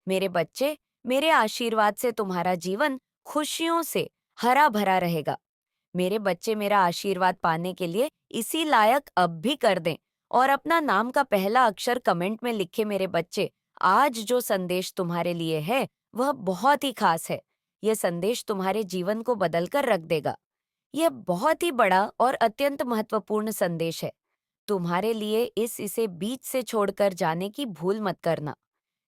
मेरे बच्चे, मेरे आशीर्वाद से तुम्हारा जीवन खुशियों से हरा भरा रहेगा। मेरे बच्चे मेरा आशीर्वाद पाने के लिए इसी लायक अब भी कर दें और अपना नाम का पहला अक्षर कमेंट में लिखे। मेरे बच्चे, आज जो संदेश तुम्हारे लिए है वह बहुत ही खास है। यह संदेश तुम्हारे जीवन को बदलकर रख देगा। यह बहुत ही बड़ा और अत्यंत महत्वपूर्ण संदेश है। तुम्हारे लिए इसे बीच से छोड़कर जाने की भूल मत करना।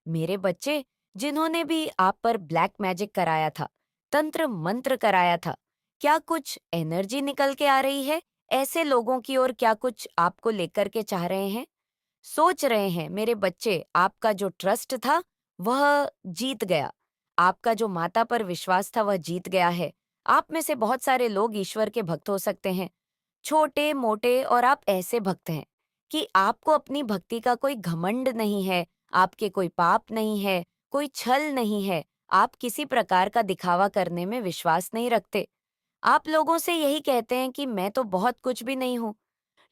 मेरे बच्चे, जिन्होंने भी आप पर ब्लैक मैजिक कराया था, तंत्र मंत्र कराया था, क्या कुछ एनर्जी निकल के आ रही है ऐसे लोगों की ओर? क्या कुछ आपको लेकर के चाह रहे हैं, सोच रहे हैं? मेरे बच्चे, आपका जो ट्रस्ट था वह जीत गया। आपका जो माता पर विश्वास था वह जीत गया है। आप में से बहुत सारे लोग ईश्वर के भक्त हो सकते हैं, छोटे मोटे, और आप ऐसे भक्त हैं कि आपको अपनी भक्ति का कोई घमंड नहीं है, आपके कोई पाप नहीं है, कोई छल नहीं है, आप किसी प्रकार का दिखावा करने में विश्वास नहीं रखते। आप लोगों से यही कहते हैं कि मैं तो बहुत कुछ भी नहीं हूँ।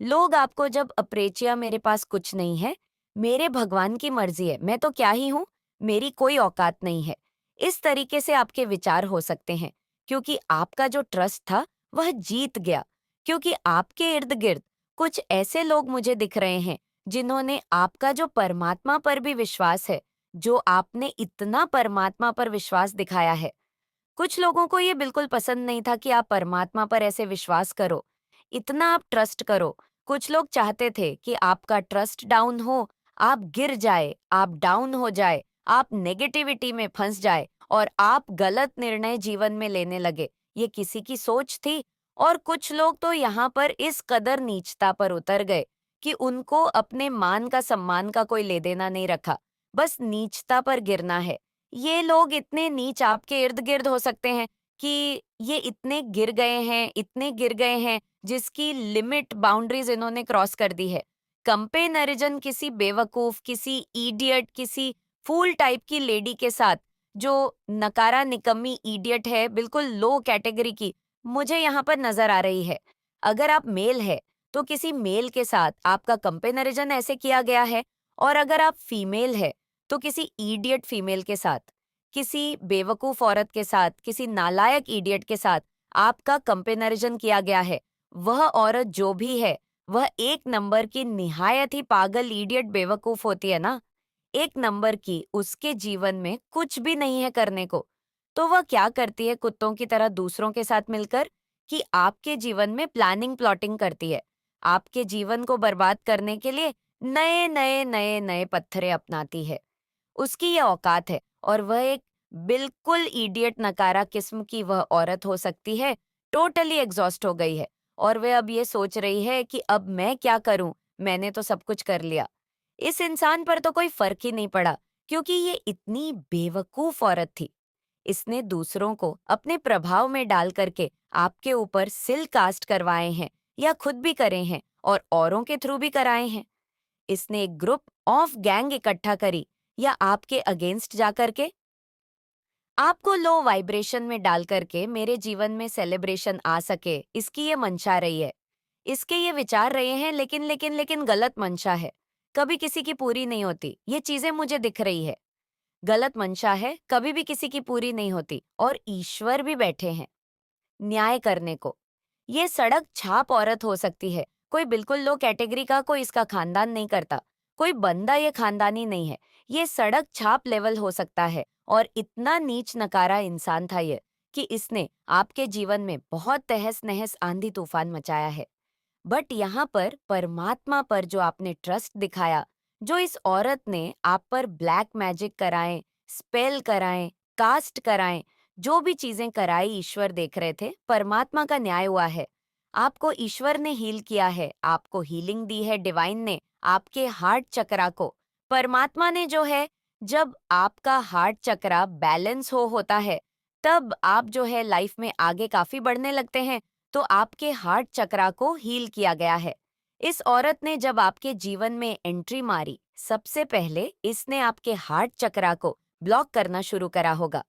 लोग आपको जब अप्रेचिया, मेरे पास कुछ नहीं है, मेरे भगवान की मर्जी है, मैं तो क्या ही हूँ, मेरी कोई औकात नहीं है, इस तरीके से आपके विचार हो सकते हैं, क्योंकि आपका जो ट्रस्ट था वह जीत गया। क्योंकि आपके इर्द गिर्द कुछ ऐसे लोग मुझे दिख रहे हैं जिन्होंने आपका जो परमात्मा पर भी विश्वास है, जो आपने इतना परमात्मा पर विश्वास दिखाया है, कुछ लोगों को ये बिल्कुल पसंद नहीं था कि आप परमात्मा पर ऐसे विश्वास करो, इतना आप ट्रस्ट करो। कुछ लोग चाहते थे कि आपका ट्रस्ट डाउन हो, आप गिर जाए, आप डाउन हो जाए, आप नेगेटिविटी में फंस जाए और आप गलत निर्णय जीवन में लेने लगे। ये किसी की सोच थी। और कुछ लोग तो यहाँ पर इस कदर नीचता पर उतर गए कि उनको अपने मान का, सम्मान का कोई ले देना नहीं रखा, बस नीचता पर गिरना है। ये लोग इतने नीच आपके इर्द-गिर्द हो सकते हैं कि ये इतने गिर गए हैं, इतने गिर गए हैं, जिसकी लिमिट, बाउंड्रीज़ इन्होंने क्रॉस कर दी है। कंपैरिज़न किसी बेवकूफ़, किसी इडियट, किसी फूल टाइप की लेडी के साथ, जो नकारा निकम्मी इडियट है, बिल्कुल लो कैटेगरी की, मुझे यहाँ पर नज़र आ रही है। अगर आप मेल है, तो किसी मेल के साथ आपका कंपैरिज़न ऐसे किया गया है, और अगर आप फीमेल है, तो किसी इडियट फीमेल के साथ, किसी बेवकूफ औरत के साथ, किसी नालायक इडियट के साथ आपका कंपैरिजन किया गया है। वह औरत जो भी है, वह एक नंबर की निहायत ही पागल, इडियट, बेवकूफ होती है ना, एक नंबर की, उसके जीवन में कुछ भी नहीं है करने को। तो वह क्या करती है कुत्तों की तरह दूसरों के साथ मिलकर? कि आपके जीवन में प्लानिंग, प्लॉटिंग करती है। आपके जीवन को बर्बाद करने के लिए नए नए नए नए पत्थरे अपनाती है। उसकी ये औकात है, और वह एक बिल्कुल इडियट, नकारा किस्म की वह औरत हो सकती है, टोटली एग्जॉस्ट हो गई है, और वह अब ये सोच रही है कि अब मैं क्या करूं, मैंने तो सब कुछ कर लिया। इस इंसान पर तो कोई फर्क ही नहीं पड़ा, क्योंकि ये इतनी बेवकूफ औरत थी। इसने दूसरों को अपने प्रभाव में डाल करके आपके ऊपर सिल कास्ट करवाए हैं, या खुद भी करे हैं और औरों के थ्रू भी कराए हैं। इसने एक ग्रुप ऑफ गैंग इकट्ठा करी, या आपके अगेंस्ट जाकर के आपको लो वाइब्रेशन में डाल करके मेरे जीवन में सेलिब्रेशन आ सके, इसकी ये मंशा रही है। इसके ये विचार रहे हैं, लेकिन लेकिन लेकिन गलत मंशा है। कभी किसी की पूरी नहीं होती, ये चीजें मुझे दिख रही है। गलत मंशा है, कभी भी किसी की पूरी नहीं होती, और ईश्वर भी बैठे हैं न्याय करने को। ये सड़क छाप औरत हो सकती है, कोई बिल्कुल लो कैटेगरी का, कोई इसका खानदान नहीं करता, कोई बंदा ये खानदानी नहीं है, ये सड़क छाप लेवल हो सकता है। और इतना नीच नकारा इंसान था ये, कि इसने आपके जीवन में बहुत तहस नहस, आंधी तूफान मचाया है। बट यहाँ पर परमात्मा पर जो आपने ट्रस्ट दिखाया, जो इस औरत ने आप पर ब्लैक मैजिक कराए, स्पेल कराए, कास्ट कराए, जो भी चीजें कराई, ईश्वर देख रहे थे, परमात्मा का न्याय हुआ है। आपको ईश्वर ने हील किया है, आपको हीलिंग दी है डिवाइन ने, आपके हार्ट चक्रा को। परमात्मा ने जो है, जब आपका हार्ट चक्रा बैलेंस होता है, तब आप जो है लाइफ में आगे काफी बढ़ने लगते हैं। तो आपके हार्ट चक्रा को हील किया गया है। इस औरत ने जब आपके जीवन में एंट्री मारी, सबसे पहले इसने आपके हार्ट चक्रा को ब्लॉक करना शुरू करा होगा।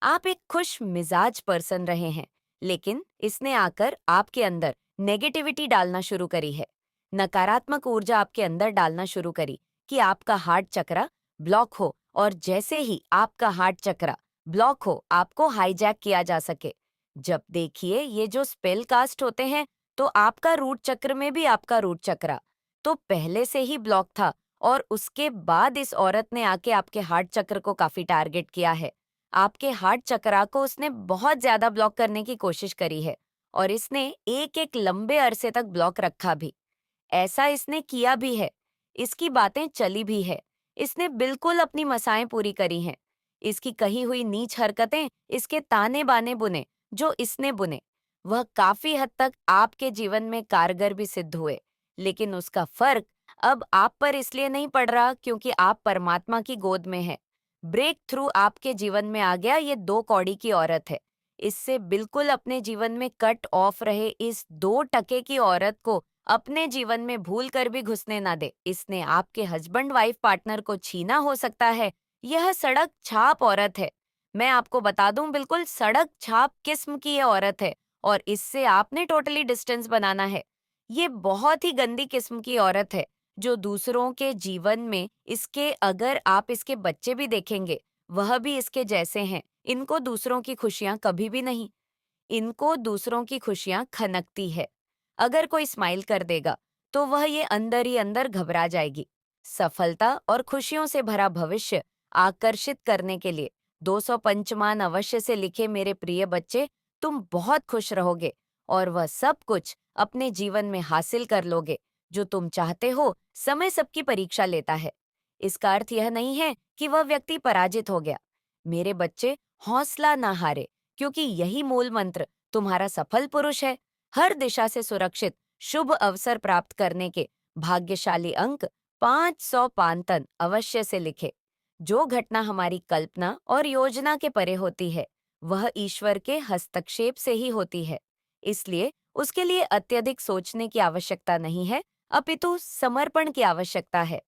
आप एक खुश मिजाज पर्सन रहे हैं, लेकिन इसने आकर आपके अंदर नेगेटिविटी डालना शुरू करी है, नकारात्मक ऊर्जा आपके अंदर डालना शुरू करी, कि आपका हार्ट चक्रा ब्लॉक हो और जैसे ही आपका हार्ट चक्र ब्लॉक हो, आपको हाईजैक किया जा सके। जब देखिए ये जो स्पेल कास्ट होते हैं, तो आपका रूट चक्र में भी आपका रूट चक्र तो पहले से ही ब्लॉक था, और उसके बाद इस औरत ने आके आपके हार्ट चक्र को काफी टारगेट किया है। आपके हार्ट चक्रा को उसने बहुत ज्यादा ब्लॉक करने की कोशिश करी है, और इसने एक एक लंबे अरसे तक ब्लॉक रखा भी। ऐसा इसने किया भी है, इसकी बातें चली भी है, इसने बिल्कुल अपनी मसाएं पूरी करी हैं। इसकी कही हुई नीच हरकतें, इसके ताने बाने बुने जो इसने बुने, वह काफी हद तक आपके जीवन में कारगर भी सिद्ध हुए। लेकिन उसका फर्क अब आप पर इसलिए नहीं पड़ रहा क्योंकि आप परमात्मा की गोद में हैं। ब्रेक थ्रू आपके जीवन में आ गया, ये 2 कौड़ी की औरत है। इससे बिल्कुल अपने जीवन में कट ऑफ रहे इस 2 टके की औरत को अपने जीवन में भूल कर भी घुसने ना दे। इसने आपके हस्बैंड वाइफ पार्टनर को छीना हो सकता है। यह सड़क छाप औरत है। मैं आपको बता दूं, बिल्कुल सड़क छाप किस्म की ये औरत है, और इससे आपने टोटली डिस्टेंस बनाना है। ये बहुत ही गंदी किस्म की औरत है, जो दूसरों के जीवन में इसके, अगर आप इसके बच्चे भी देखेंगे, वह भी इसके जैसे हैं। इनको दूसरों की खुशियां कभी भी नहीं, इनको दूसरों की खुशियां खनकती है। अगर कोई स्माइल कर देगा, तो वह ये अंदर ही अंदर घबरा जाएगी। सफलता और खुशियों से भरा भविष्य आकर्षित करने के लिए 255 अवश्य से लिखे मेरे प्रिय बच्चे, तुम बहुत खुश रहोगे, और वह सब कुछ अपने जीवन में हासिल कर लोगे जो तुम चाहते हो। समय सबकी परीक्षा लेता है। इसका अर्थ यह नहीं है कि वह व्यक्ति पराजित हो गया। मेरे बच्चे, हौसला ना हारे, क्योंकि यही मूल मंत्र तुम्हारा सफल पुरुष है। हर दिशा से सुरक्षित शुभ अवसर प्राप्त करने के भाग्यशाली अंक 500 पांतन अवश्य से लिखे। जो घटना हमारी कल्पना और योजना के परे होती है, वह ईश्वर के हस्तक्षेप से ही होती है। इसलिए उसके लिए अत्यधिक सोचने की आवश्यकता नहीं है, अपितु समर्पण की आवश्यकता है।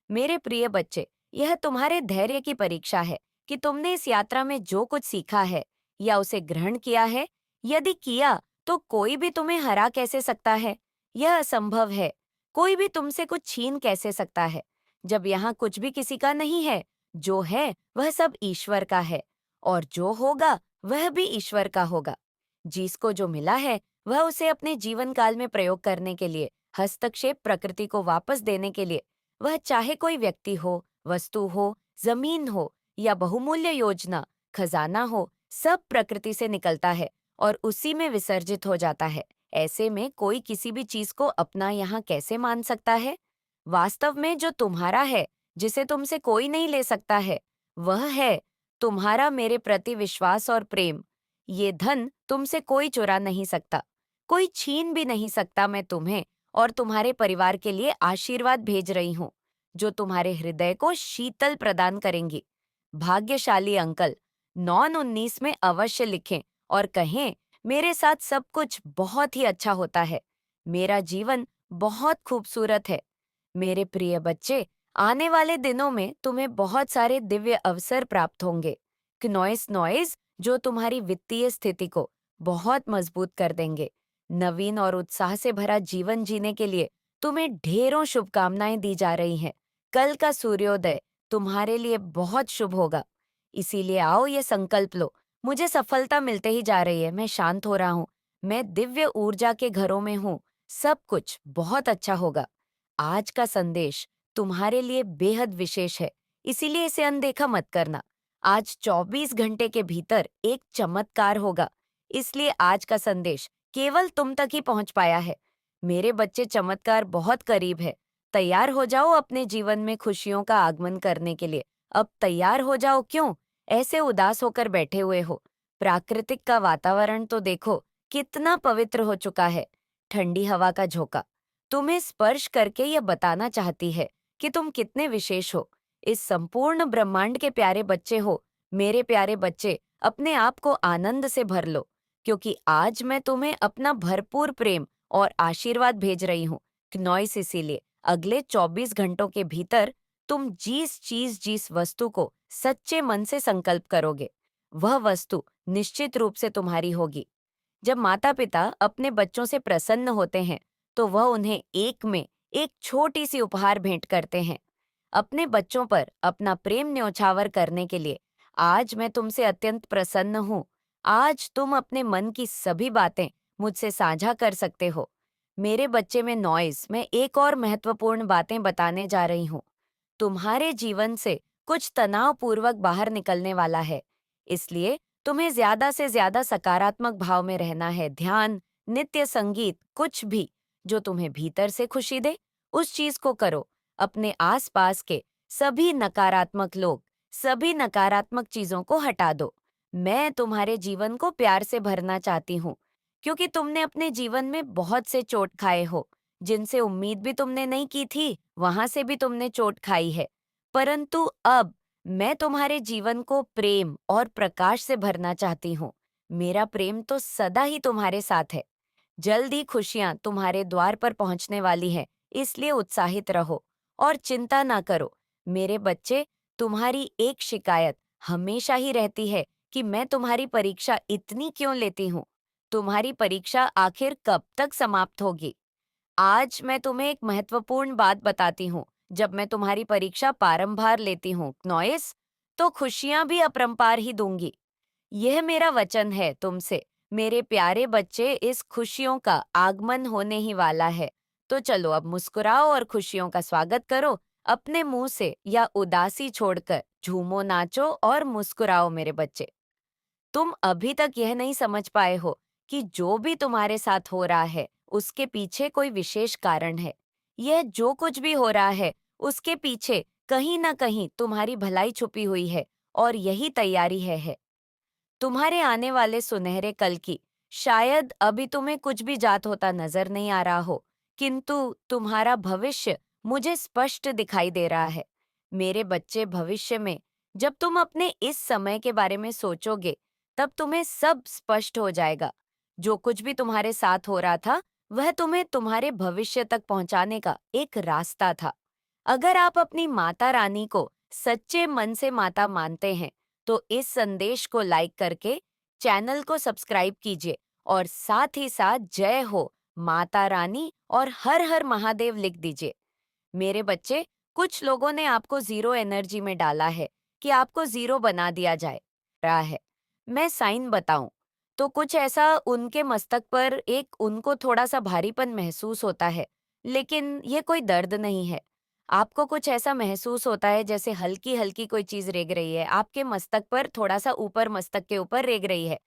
मेरे प्रिय बच्चे, यह तुम्हारे धैर्य की परीक्षा है कि तुमने इस यात्रा में जो कुछ सीखा है या उसे ग्रहण किया है। यदि किया, तो कोई भी तुम्हें हरा कैसे सकता है? यह असंभव है। कोई भी तुमसे कुछ छीन कैसे सकता है, जब यहाँ कुछ भी किसी का नहीं है। जो है वह सब ईश्वर का है, और जो होगा वह भी ईश्वर का होगा। जिसको जो मिला है, वह उसे अपने जीवन काल में प्रयोग करने के लिए, हस्तक्षेप प्रकृति को वापस देने के लिए, वह चाहे कोई व्यक्ति हो, वस्तु हो, जमीन हो या बहुमूल्य योजना, खजाना हो, सब प्रकृति से निकलता है और उसी में विसर्जित हो जाता है। ऐसे में कोई किसी भी चीज को अपना यहाँ कैसे मान सकता है? वास्तव में जो तुम्हारा है, जिसे तुमसे कोई नहीं ले सकता है, वह है तुम्हारा मेरे प्रति विश्वास और प्रेम। ये धन तुमसे कोई चुरा नहीं सकता, कोई छीन भी नहीं सकता। मैं तुम्हें और तुम्हारे परिवार के लिए आशीर्वाद भेज रही हूँ, जो तुम्हारे हृदय को शीतल प्रदान करेंगी। भाग्यशाली अंकल 9-19 में अवश्य लिखें और कहें, मेरे साथ सब कुछ बहुत ही अच्छा होता है। मेरा जीवन बहुत खूबसूरत है। मेरे प्रिय बच्चे, आने वाले दिनों में तुम्हें बहुत सारे दिव्य अवसर प्राप्त होंगे। क्नॉइस नॉइज जो तुम्हारी वित्तीय स्थिति को बहुत मजबूत कर देंगे। नवीन और उत्साह से भरा जीवन जीने के लिए तुम्हें ढेरों शुभकामनाएं दी जा रही हैं। कल का सूर्योदय तुम्हारे लिए बहुत शुभ होगा। इसीलिए आओ, ये संकल्प लो, मुझे सफलता मिलते ही जा रही है, मैं शांत हो रहा हूँ, मैं दिव्य ऊर्जा के घरों में हूँ, सब कुछ बहुत अच्छा होगा। आज का संदेश तुम्हारे लिए बेहद विशेष है, इसीलिए इसे अनदेखा मत करना। आज 24 घंटे के भीतर एक चमत्कार होगा, इसलिए आज का संदेश केवल तुम तक ही पहुंच पाया है। मेरे बच्चे, चमत्कार बहुत करीब है। तैयार हो जाओ अपने जीवन में खुशियों का आगमन करने के लिए। अब तैयार हो जाओ। क्यों ऐसे उदास होकर बैठे हुए हो? प्राकृतिक का वातावरण तो देखो, कितना पवित्र हो चुका है। ठंडी हवा का झोंका तुम्हें स्पर्श करके यह बताना चाहती है कि तुम कितने विशेष हो। इस संपूर्ण ब्रह्मांड के प्यारे बच्चे हो। मेरे प्यारे बच्चे, अपने आप को आनंद से भर लो, क्योंकि आज मैं तुम्हें अपना भरपूर प्रेम और आशीर्वाद भेज रही हूँ। नॉइस इसीलिए अगले 24 घंटों के भीतर तुम जिस चीज, जिस वस्तु को सच्चे मन से संकल्प करोगे, वह वस्तु निश्चित रूप से तुम्हारी होगी। जब माता पिता अपने बच्चों से प्रसन्न होते हैं, तो वह उन्हें एक में एक छोटी सी उपहार भेंट करते हैं। अपने बच्चों पर अपना प्रेम न्योछावर करने के लिए आज मैं तुमसे अत्यंत प्रसन्न हूँ। आज तुम अपने मन की सभी बातें मुझसे साझा कर सकते हो। मेरे बच्चे में नॉइज मैं एक और महत्वपूर्ण बातें बताने जा रही हूँ। तुम्हारे जीवन से कुछ तनावपूर्वक बाहर निकलने वाला है। इसलिए तुम्हें ज्यादा से ज्यादा सकारात्मक भाव में रहना है। ध्यान, नित्य संगीत, कुछ भी जो तुम्हें भीतर से खुशी दे, उस चीज को करो। अपने आसपास के सभी नकारात्मक लोग, सभी नकारात्मक चीजों को हटा दो। मैं तुम्हारे जीवन को प्यार से भरना चाहती हूँ, क्योंकि तुमने अपने जीवन में बहुत से चोट खाए हो, जिनसे उम्मीद भी तुमने नहीं की थी, वहां से भी तुमने चोट खाई है। परंतु अब मैं तुम्हारे जीवन को प्रेम और प्रकाश से भरना चाहती हूँ। मेरा प्रेम तो सदा ही तुम्हारे साथ है। जल्द ही खुशियां तुम्हारे द्वार पर पहुंचने वाली हैं, इसलिए उत्साहित रहो और चिंता ना करो। मेरे बच्चे, तुम्हारी एक शिकायत हमेशा ही रहती है कि मैं तुम्हारी परीक्षा इतनी क्यों लेती हूँ। तुम्हारी परीक्षा आखिर कब तक समाप्त होगी? आज मैं तुम्हें एक महत्वपूर्ण बात बताती हूँ। जब मैं तुम्हारी परीक्षा पारंबार लेती हूँ, नॉइस, तो खुशियां भी अपरंपार ही दूंगी। यह मेरा वचन है तुमसे। मेरे प्यारे बच्चे, इस खुशियों का आगमन होने ही वाला है। तो चलो अब मुस्कुराओ और खुशियों का स्वागत करो। अपने मुंह से या उदासी छोड़कर झूमो, नाचो और मुस्कुराओ मेरे बच्चे। तुम अभी तक यह नहीं समझ पाए हो कि जो भी तुम्हारे साथ हो रहा है, उसके पीछे कोई विशेष कारण है। यह जो कुछ भी हो रहा है, उसके पीछे कहीं ना कहीं तुम्हारी भलाई छुपी हुई है, और यही तैयारी है तुम्हारे आने वाले सुनहरे कल की। शायद अभी तुम्हें कुछ भी जात होता नजर नहीं आ रहा हो, किंतु तुम्हारा भविष्य मुझे स्पष्ट दिखाई दे रहा है। मेरे बच्चे, भविष्य में जब तुम अपने इस समय के बारे में सोचोगे, तब तुम्हें सब स्पष्ट हो जाएगा। जो कुछ भी तुम्हारे साथ हो रहा था, वह तुम्हें तुम्हारे भविष्य तक पहुंचाने का एक रास्ता था। अगर आप अपनी माता रानी को सच्चे मन से माता मानते हैं, तो इस संदेश को लाइक करके चैनल को सब्सक्राइब कीजिए और साथ ही साथ जय हो माता रानी और हर हर महादेव लिख दीजिए। मेरे बच्चे, कुछ लोगों ने आपको जीरो एनर्जी में डाला है कि आपको जीरो बना दिया जाए रहा है। मैं साइन बताऊं तो कुछ ऐसा उनके मस्तक पर एक उनको थोड़ा सा भारीपन महसूस होता है, लेकिन ये कोई दर्द नहीं है। आपको कुछ ऐसा महसूस होता है जैसे हल्की हल्की कोई चीज रेग रही है आपके मस्तक पर, थोड़ा सा ऊपर, मस्तक के ऊपर रेग रही है।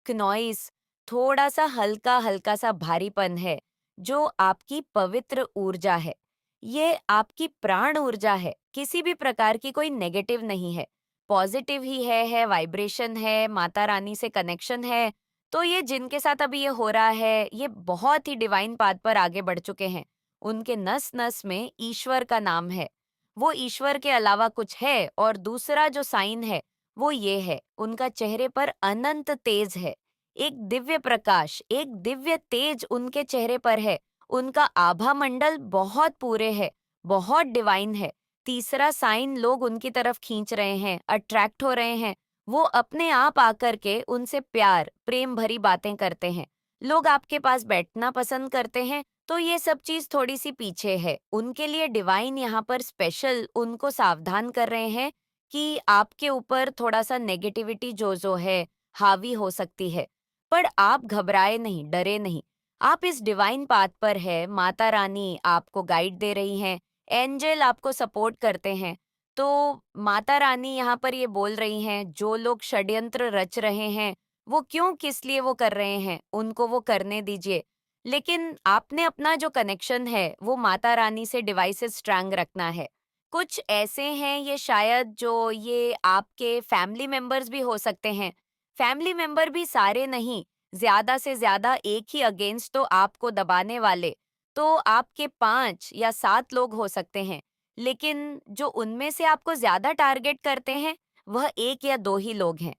क्नॉइस, थोड़ा सा हल्का हल्का सा भारीपन है, जो आपकी पवित्र ऊर्जा है। ये आपकी प्राण ऊर्जा है, किसी भी प्रकार की कोई नेगेटिव नहीं है, पॉजिटिव ही है वाइब्रेशन है, माता रानी से कनेक्शन है। तो ये जिनके साथ अभी ये हो रहा है, ये बहुत ही डिवाइन पाथ पर आगे बढ़ चुके हैं। उनके नस नस में ईश्वर का नाम है। वो ईश्वर के अलावा कुछ है। और दूसरा जो साइन है, वो ये है, उनका चेहरे पर अनंत तेज है। एक दिव्य प्रकाश, एक दिव्य तेज उनके चेहरे पर है। उनका आभा मंडल बहुत पूरे है, बहुत डिवाइन है। तीसरा साइन, लोग उनकी तरफ खींच रहे हैं, अट्रैक्ट हो रहे हैं। वो अपने आप आकर के उनसे प्यार, प्रेम भरी बातें करते हैं। लोग आपके पास बैठना पसंद करते हैं। तो ये सब चीज थोड़ी सी पीछे है। उनके लिए डिवाइन यहाँ पर स्पेशल उनको सावधान कर रहे हैं कि आपके ऊपर थोड़ा सा नेगेटिविटी जो है हावी हो सकती है। पर आप घबराए नहीं, डरे नहीं। आप इस डिवाइन पाथ पर है। माता रानी आपको गाइड दे रही हैं, एंजल आपको सपोर्ट करते हैं। तो माता रानी यहाँ पर ये बोल रही हैं, जो लोग षड्यंत्र रच रहे हैं, वो क्यों, किस लिए वो कर रहे हैं, उनको वो करने दीजिए। लेकिन आपने अपना जो कनेक्शन है, वो माता रानी से डिवाइसेस स्ट्रांग रखना है। कुछ ऐसे हैं ये, शायद जो ये आपके फैमिली मेंबर्स भी हो सकते हैं। फैमिली मेंबर भी सारे नहीं, ज्यादा से ज्यादा एक ही अगेंस्ट तो आपको दबाने वाले तो आपके 5 या 7 लोग हो सकते हैं। लेकिन जो उनमें से आपको ज्यादा टारगेट करते हैं, वह 1 या 2 ही लोग हैं।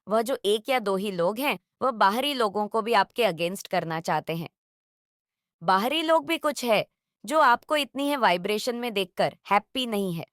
वह जो 1 या 2 ही लोग हैं, वह बाहरी लोगों को भी आपके अगेंस्ट करना चाहते हैं। बाहरी लोग भी कुछ है जो आपको इतनी है वाइब्रेशन में देखकर हैप्पी नहीं है।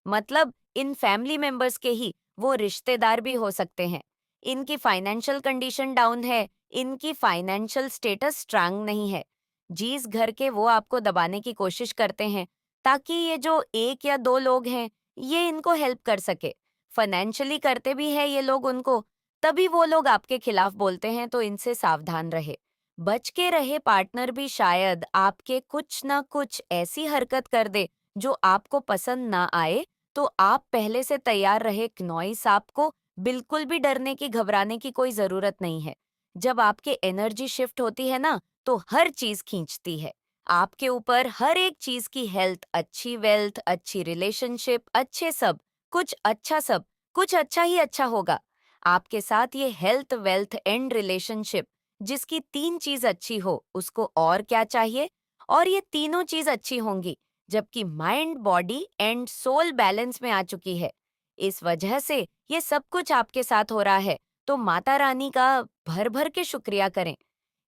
मतलब इन फैमिली मेंबर्स के ही वो रिश्तेदार भी हो सकते हैं। इनकी फाइनेंशियल कंडीशन डाउन है, इनकी फाइनेंशियल स्टेटस स्ट्रांग नहीं है। जिस घर के वो आपको दबाने की कोशिश करते हैं, ताकि ये जो 1 या 2 लोग हैं, ये इनको हेल्प कर सके। फाइनेंशियली करते भी है ये लोग उनको, तभी वो लोग आपके खिलाफ बोलते हैं, तो इनसे सावधान रहे। बच के रहे पार्टनर भी शायद आपके कुछ ना कुछ ऐसी हरकत कर दे जो आपको पसंद ना आए, तो आप पहले से तैयार रहे क्नौई सांप को बिल्कुल भी डरने की घबराने की कोई जरूरत नहीं है। जब आपके एनर्जी शिफ्ट होती है ना, तो हर चीज खींचती है आपके ऊपर, हर एक चीज की हेल्थ, अच्छी वेल्थ, अच्छी रिलेशनशिप, अच्छे सब, कुछ अच्छा सब, कुछ अच्छा ही अच्छा होगा। आपके साथ ये हेल्थ, वेल्थ एंड रिलेशनशिप, जिसकी 3 चीज अच्छी हो, उसको और क्या चाहिए? और ये तीनों चीज अच्छी होंगी, जबकि mind, body and soul balance में आ चुकी है। इस वजह से ये सब कुछ आपके साथ हो रहा है, तो माता रानी का भर भर के शुक्रिया करें।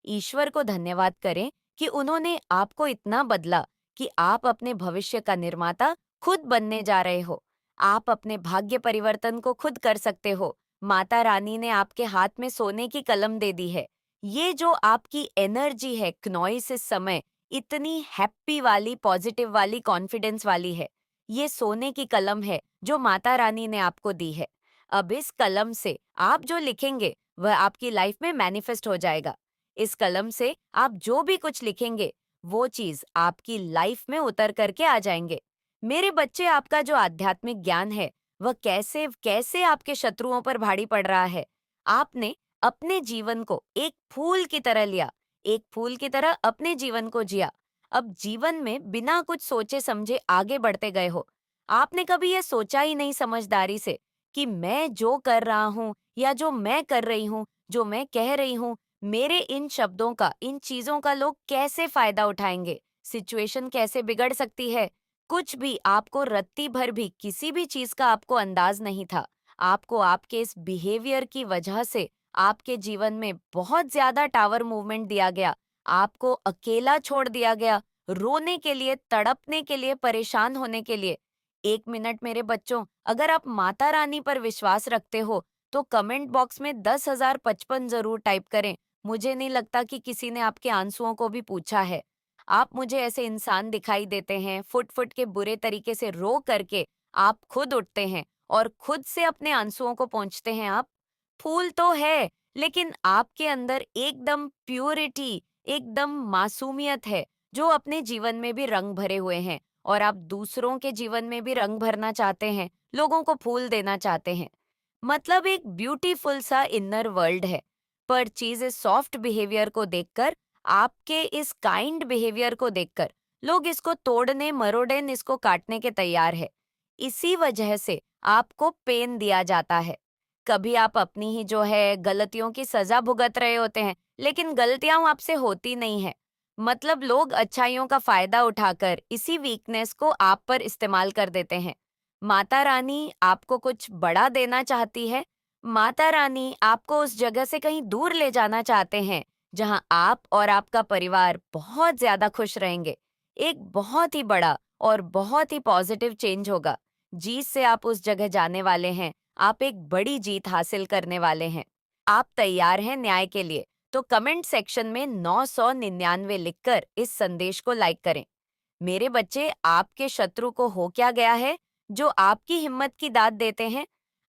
ईश्वर को धन्यवाद करें कि उन्होंने आपको इतना बदला कि आप अपने भविष्य का निर्माता खुद बनने जा रहे हो। आप अपने भाग्य परिवर्तन को खुद कर सकते हो। माता रानी ने आपके हाथ में सोने की कलम दे दी है। ये जो आपकी एनर्जी है, क्नॉइस इस समय इतनी हैप्पी वाली, पॉजिटिव वाली, कॉन्फिडेंस वाली है। ये सोने की कलम है जो माता रानी ने आपको दी है। अब इस कलम से आप जो लिखेंगे वह आपकी लाइफ में मैनिफेस्ट हो जाएगा। इस कलम से आप जो भी कुछ लिखेंगे, वो चीज आपकी लाइफ में उतर करके आ जाएंगे। मेरे बच्चे, आपका जो आध्यात्मिक ज्ञान है, वह कैसे कैसे आपके शत्रुओं पर भारी पड़ रहा है। आपने अपने जीवन को एक फूल की तरह लिया, एक फूल की तरह अपने जीवन को जिया। अब जीवन में बिना कुछ सोचे समझे आगे बढ़ते गए हो। आपने कभी ये सोचा ही नहीं समझदारी से कि मैं जो कर रहा हूँ या जो मैं कर रही हूँ, जो मैं कह रही हूँ, मेरे इन शब्दों का, इन चीजों का लोग कैसे फायदा उठाएंगे, सिचुएशन कैसे बिगड़ सकती है। कुछ भी, आपको रत्ती भर भी किसी भी चीज का आपको अंदाज नहीं था। आपको आपके इस बिहेवियर की वजह से आपके जीवन में बहुत ज्यादा टावर मूवमेंट दिया गया। आपको अकेला छोड़ दिया गया, रोने के लिए, तड़पने के लिए, परेशान होने के लिए। 1 मिनट मेरे बच्चों, अगर आप माता रानी पर विश्वास रखते हो, तो कमेंट बॉक्स में 10,055 जरूर टाइप करें। मुझे नहीं लगता कि किसी ने आपके आंसुओं को भी पूछा है। आप मुझे ऐसे इंसान दिखाई देते हैं, फुट-फुट के बुरे तरीके से रो करके आप खुद उठते हैं और खुद से अपने आंसुओं को पोंछते हैं आप। फूल तो है, लेकिन आपके अंदर एकदम प्यूरिटी, एकदम मासूमियत है, जो अपने जीवन में भी रंग भरे हुए हैं और आप दूसरों के जीवन में भी रंग भरना चाहते हैं, लोगों को फूल देना चाहते हैं। मतलब एक ब्यूटीफुल सा इनर वर्ल्ड है। पर चीज इस सॉफ्ट बिहेवियर को देखकर, आपके इस काइंड बिहेवियर को देखकर, लोग इसको तोड़ने, मरोड़ने, इसको काटने के तैयार है। इसी वजह से आपको पेन दिया जाता है। कभी आप अपनी ही जो है गलतियों की सजा भुगत रहे होते हैं, लेकिन गलतियां आपसे होती नहीं है। मतलब लोग अच्छाइयों का फायदा उठाकर इसी वीकनेस को आप पर इस्तेमाल कर देते हैं। माता रानी आपको कुछ बड़ा देना चाहती है। माता रानी आपको उस जगह से कहीं दूर ले जाना चाहते हैं, जहां आप और आपका परिवार बहुत ज्यादा खुश रहेंगे। एक बहुत ही बड़ा और बहुत ही पॉजिटिव चेंज होगा, जिससे आप उस जगह जाने वाले हैं। आप एक बड़ी जीत हासिल करने वाले हैं। आप तैयार हैं न्याय के लिए? तो कमेंट सेक्शन में 999 लिखकर इस संदेश को लाइक करें। मेरे बच्चे, आपके शत्रु को हो क्या गया है जो आपकी हिम्मत की दाद देते हैं?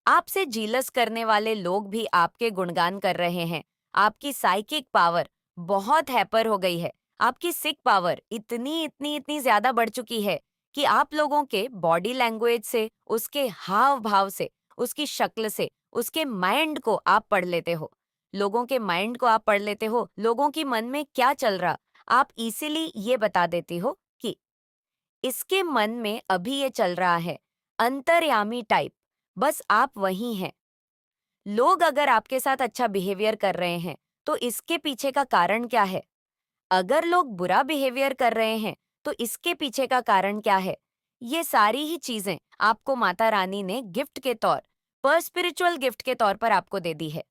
आपसे जीलस करने वाले लोग भी आपके गुणगान कर रहे हैं। आपकी साइकिक पावर बहुत हैपर हो गई है। आपकी सिक पावर इतनी इतनी इतनी ज्यादा बढ़ चुकी है कि आप लोगों के बॉडी लैंग्वेज से, उसके हाव भाव से, उसकी शक्ल से, उसके माइंड को आप पढ़ लेते हो। लोगों के माइंड को आप पढ़ लेते हो, लोगों की मन में क्या चल रहा, आप इसीलिए ये बता देती हो कि इसके मन में अभी ये चल रहा है, अंतर्यामी टाइप। बस आप वही हैं। लोग अगर आपके साथ अच्छा बिहेवियर कर रहे हैं, तो इसके पीछे का कारण क्या है? अगर लोग बुरा बिहेवियर कर रहे हैं, तो इसके पीछे का कारण क्या है? ये सारी ही चीजें आपको माता रानी ने गिफ्ट के तौर पर, स्पिरिचुअल गिफ्ट के तौर पर आपको दे दी है।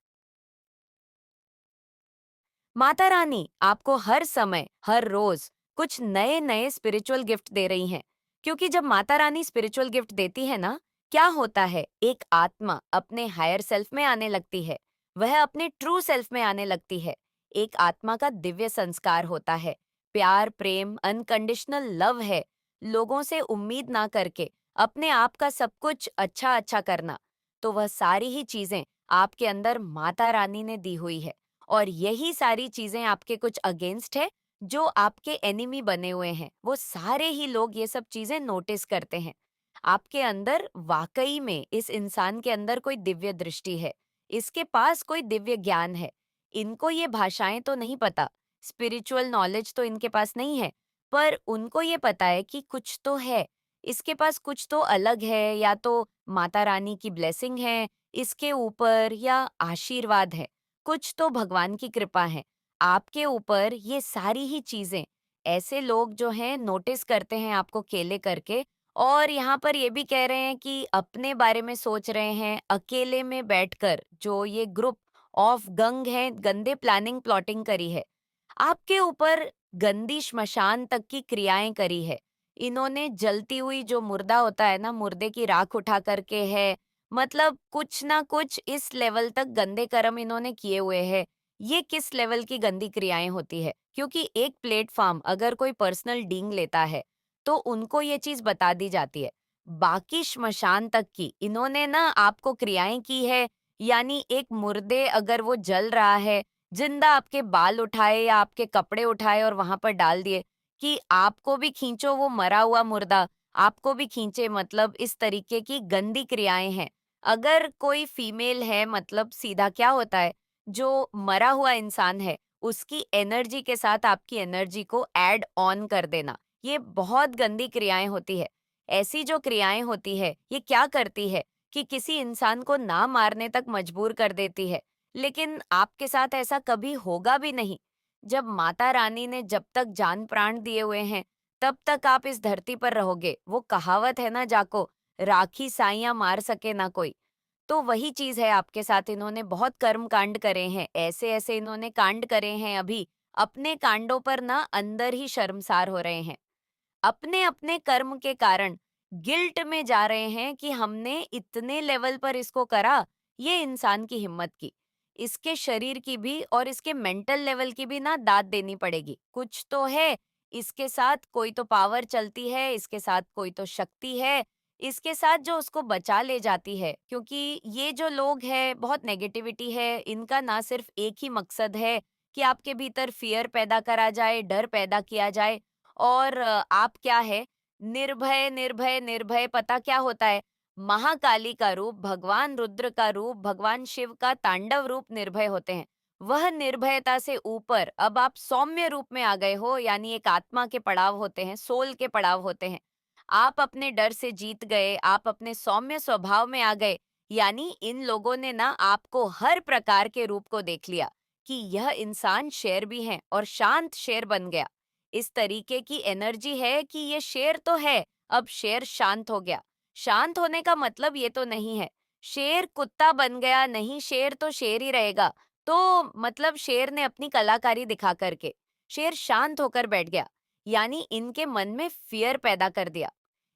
माता रानी आपको हर समय, हर रोज कुछ नए नए स्पिरिचुअल गिफ्ट दे रही हैं। क्योंकि जब माता रानी स्पिरिचुअल गिफ्ट देती है ना, क्या होता है, एक आत्मा अपने हायर सेल्फ में आने लगती है। वह अपने ट्रू सेल्फ में आने लगती है। एक आत्मा का दिव्य संस्कार होता है, प्यार, प्रेम, अनकंडीशनल लव है। लोगों से उम्मीद ना करके अपने आप का सब कुछ अच्छा अच्छा करना, तो वह सारी ही चीजें आपके अंदर माता रानी ने दी हुई है। और यही सारी चीजें आपके कुछ अगेंस्ट है, जो आपके एनिमी बने हुए हैं, वो सारे ही लोग ये सब चीजें नोटिस करते हैं। आपके अंदर वाकई में इस इंसान के अंदर कोई दिव्य दृष्टि है, इसके पास कोई दिव्य ज्ञान है। इनको ये भाषाएं तो नहीं पता, स्पिरिचुअल नॉलेज तो इनके पास नहीं है, पर उनको ये पता है कि कुछ तो है, इसके पास कुछ तो अलग है, या तो माता रानी की ब्लेसिंग है इसके ऊपर, या आशीर्वाद है, कुछ तो भगवान की कृपा है आपके ऊपर। ये सारी ही चीजें ऐसे लोग जो हैं नोटिस करते हैं आपको केले करके, और यहाँ पर ये भी कह रहे हैं कि अपने बारे में सोच रहे हैं अकेले में बैठकर। जो ये ग्रुप ऑफ गंग है, गंदे प्लानिंग प्लॉटिंग करी है आपके ऊपर, गंदी श्मशान तक की क्रियाएं करी है इन्होंने। जलती हुई जो मुर्दा होता है ना, मुर्दे की राख उठा करके है, मतलब कुछ ना कुछ इस लेवल तक गंदे कर्म इन्होंने किए हुए हैं। ये किस लेवल की गंदी क्रियाएं होती है, क्योंकि एक प्लेटफॉर्म अगर कोई पर्सनल डींग लेता है तो उनको ये चीज बता दी जाती है। बाकी श्मशान तक की इन्होंने ना आपको क्रियाएं की है। यानी एक मुर्दे अगर वो जल रहा है, जिंदा आपके बाल उठाए या आपके कपड़े उठाए और वहां पर डाल दिए कि आपको भी खींचो वो मरा हुआ मुर्दा, आपको भी खींचे, मतलब इस तरीके की गंदी क्रियाएं हैं। अगर कोई फीमेल है, मतलब सीधा क्या होता है, जो मरा हुआ इंसान है उसकी एनर्जी के साथ आपकी एनर्जी को ऐड ऑन कर देना, ये बहुत गंदी क्रियाएं होती है। ऐसी जो क्रियाएं होती है ये क्या करती है कि किसी इंसान को ना मारने तक मजबूर कर देती है। लेकिन आपके साथ ऐसा कभी होगा भी नहीं। जब माता रानी ने जब तक जान प्राण दिए हुए हैं, तब तक आप इस धरती पर रहोगे। वो कहावत है ना, जाको राखी साइयां मार सके ना कोई। तो वही चीज है आपके साथ। इन्होंने बहुत कर्म कांड करे हैं, ऐसे ऐसे इन्होंने कांड करे हैं, अभी अपने कांडों पर ना अंदर ही शर्मसार हो रहे हैं। अपने अपने कर्म के कारण गिल्ट में जा रहे हैं कि हमने इतने लेवल पर इसको करा। ये इंसान की हिम्मत की, इसके शरीर की भी और इसके मेंटल लेवल की भी ना दाद देनी पड़ेगी। कुछ तो है इसके साथ, कोई तो पावर चलती है इसके साथ, कोई तो शक्ति है इसके साथ जो उसको बचा ले जाती है। क्योंकि ये जो लोग हैं, बहुत नेगेटिविटी है इनका। ना सिर्फ एक ही मकसद है कि आपके भीतर फियर पैदा करा जाए, डर पैदा किया जाए। और आप क्या है, निर्भय निर्भय निर्भय, पता क्या होता है, महाकाली का रूप, भगवान रुद्र का रूप, भगवान शिव का तांडव रूप निर्भय होते हैं। वह निर्भयता से ऊपर अब आप सौम्य रूप में आ गए हो, यानी एक आत्मा के पड़ाव होते हैं, सोल के पड़ाव होते हैं। आप अपने डर से जीत गए, आप अपने सौम्य स्वभाव में आ गए। यानी इन लोगों ने ना आपको हर प्रकार के रूप को देख लिया कि यह इंसान शेर भी है, और शांत शेर बन गया। इस तरीके की एनर्जी है कि ये शेर तो है, अब शेर शांत हो गया। शांत होने का मतलब ये तो नहीं है शेर कुत्ता बन गया, नहीं, शेर तो शेर ही रहेगा। तो मतलब शेर ने अपनी कलाकारी दिखा करके शेर शांत होकर बैठ गया। यानी इनके मन में फियर पैदा कर दिया,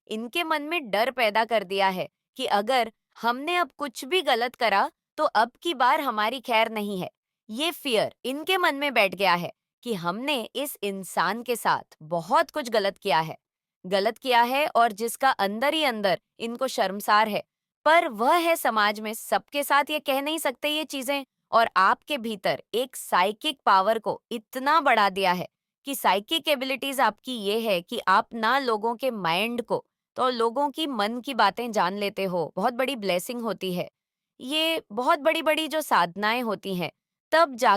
इनके मन में डर पैदा कर दिया है कि अगर हमने अब कुछ भी गलत करा तो अब की बार हमारी खैर नहीं है। ये फियर इनके मन में बैठ गया है कि हमने इस इंसान के साथ बहुत कुछ गलत किया है, और जिसका अंदर ही अंदर इनको शर्मसार है। पर वह है समाज में, सबके साथ ये कह नहीं सकते ये चीजें। और आपके भीतर एक साइकिक पावर को इतना बढ़ा दिया है कि साइकिक एबिलिटीज आपकी ये है कि आप ना लोगों के माइंड को, तो लोगों की मन की बातें जान लेते हो। बहुत बड़ी ब्लेसिंग होती है ये, बहुत बड़ी बड़ी जो साधनाएं होती हैं, तब जा